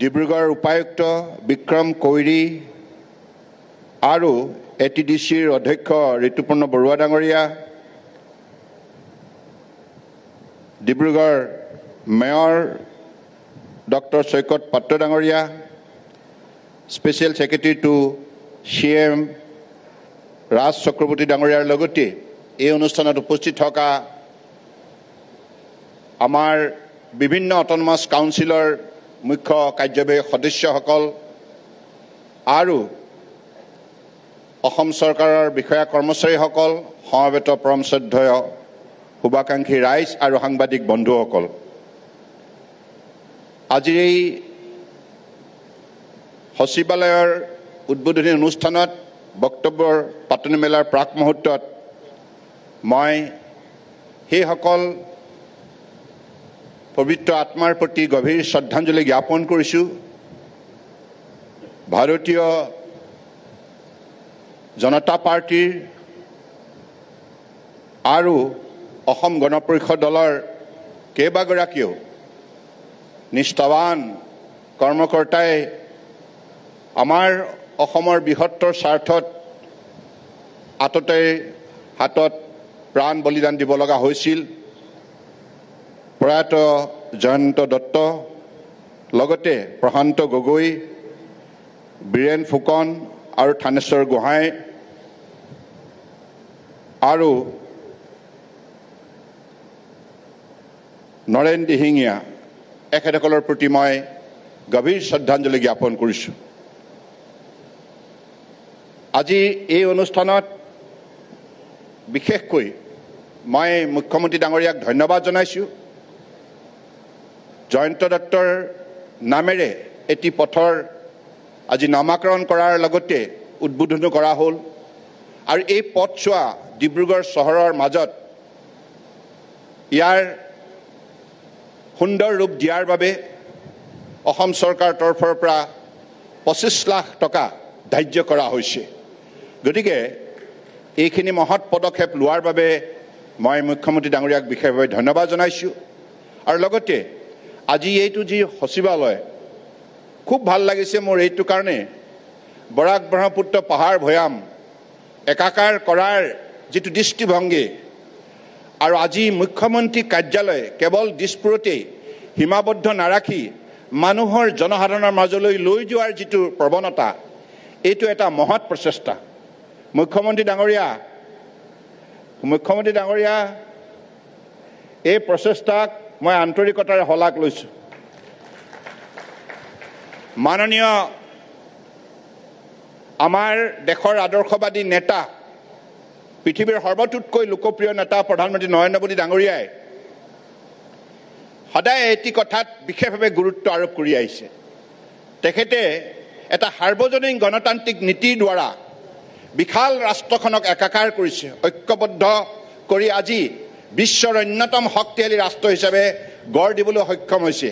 ডিব্ৰুগড় উপায়ুক্ত বিক্ৰম কৈৰী আৰু এটিডিচিৰ অধ্যক্ষ ঋতুপৰ্ণ বৰুৱা ডাঙৰীয়া, ডিব্ৰুগড় মেয়ৰ ডক্টৰ চৈকত পাত্ৰ ডাঙৰীয়া, স্পেচিয়েল ছেক্ৰেটাৰী টু CM ৰাজ চক্ৰৱৰ্তী ডাঙৰীয়াৰ লগতে এই অনুষ্ঠানত উপস্থিত থকা আমাৰ বিভিন্ন অট'নমাছ কাউন্সিলৰ মুখ্য কাৰ্যবাহী সদস্যসকল আৰু অসম চৰকাৰৰ বিষয়া কৰ্মচাৰীসকল, সমবেত পৰম শ্ৰদ্ধেয় শুভাকাংক্ষী ৰাইজ আৰু সাংবাদিক বন্ধুসকল, আজিৰ এই সচিবালয়ৰ উদ্বোধনী অনুষ্ঠানত বক্তব্যৰ পাতনি মেলাৰ প্ৰাক মুহূৰ্তত মই সেইসকল পবিত্ৰ আত্মাৰ প্ৰতি গভীৰ শ্ৰদ্ধাঞ্জলি জ্ঞাপন কৰিছোঁ ভাৰতীয় জনতা পাৰ্টিৰ আৰু অসম গণ পৰিষদ দলৰ কেইবাগৰাকীও নিষ্ঠাৱান কৰ্মকৰ্তাই আমাৰ অসমৰ বৃহত্তৰ স্বাৰ্থত হাতত প্ৰাণ বলিদান দিব লগা হৈছিল। প্ৰয়াত জয়ন্ত দত্ত, লগতে প্ৰশান্ত গগৈ, বীৰেন ফুকন আৰু থানেশ্বৰ গোহাঁই আৰু নৰেন দিহিঙীয়া, এখেতসকলৰ প্ৰতি মই গভীৰ শ্ৰদ্ধাঞ্জলি জ্ঞাপন কৰিছোঁ। আজি এই অনুষ্ঠানত বিশেষকৈ মই মুখ্যমন্ত্ৰী ডাঙৰীয়াক ধন্যবাদ জনাইছোঁ। জয়ন্ত দত্তৰ নামেৰে এটি পথৰ আজি নামাকৰণ কৰাৰ লগতে উদ্বোধনো কৰা হ'ল আৰু এই পথছোৱা ডিব্ৰুগড় চহৰৰ মাজত ইয়াৰ সুন্দৰ ৰূপ দিয়াৰ বাবে অসম চৰকাৰৰ তৰফৰ পৰা 25 লাখ টকা ধাৰ্য কৰা হৈছে। গতিকে এইখিনি মহৎ পদক্ষেপ লোৱাৰ বাবে মই মুখ্যমন্ত্ৰী ডাঙৰীয়াক বিশেষভাৱে ধন্যবাদ জনাইছোঁ। আৰু লগতে আজি এইটো যি সচিবালয়, খুব ভাল লাগিছে মোৰ এইটো কাৰণে, বৰাক ব্ৰহ্মপুত্ৰ পাহাৰ ভৈয়াম একাকাৰ কৰাৰ যিটো দৃষ্টিভংগী আৰু আজি মুখ্যমন্ত্ৰী কাৰ্যালয় কেৱল দিছপুৰতেই সীমাবদ্ধ নাৰাখি মানুহৰ জনসাধাৰণৰ মাজলৈ লৈ যোৱাৰ যিটো প্ৰৱণতা, এইটো এটা মহৎ প্ৰচেষ্টা। মুখ্যমন্ত্ৰী ডাঙৰীয়া এই প্ৰচেষ্টাক মই আন্তৰিকতাৰে শলাগ লৈছোঁ। মাননীয় আমাৰ দেশৰ আদৰ্শবাদী নেতা, পৃথিৱীৰ সৰ্বতোতকৈ লোকপ্ৰিয় নেতা প্ৰধানমন্ত্ৰী নৰেন্দ্ৰ মোদী ডাঙৰীয়াই সদায় এটি কথাত বিশেষভাৱে গুৰুত্ব আৰোপ কৰি আহিছে। তেখেতে এটা সাৰ্বজনীন গণতান্ত্ৰিক নীতিৰ দ্বাৰা বিশাল ৰাষ্ট্ৰখনক একাকাৰ কৰিছে, ঐক্যবদ্ধ কৰি আজি বিশ্বৰ অন্যতম শক্তিশালী ৰাষ্ট্ৰ হিচাপে গঢ় দিবলৈ সক্ষম হৈছে।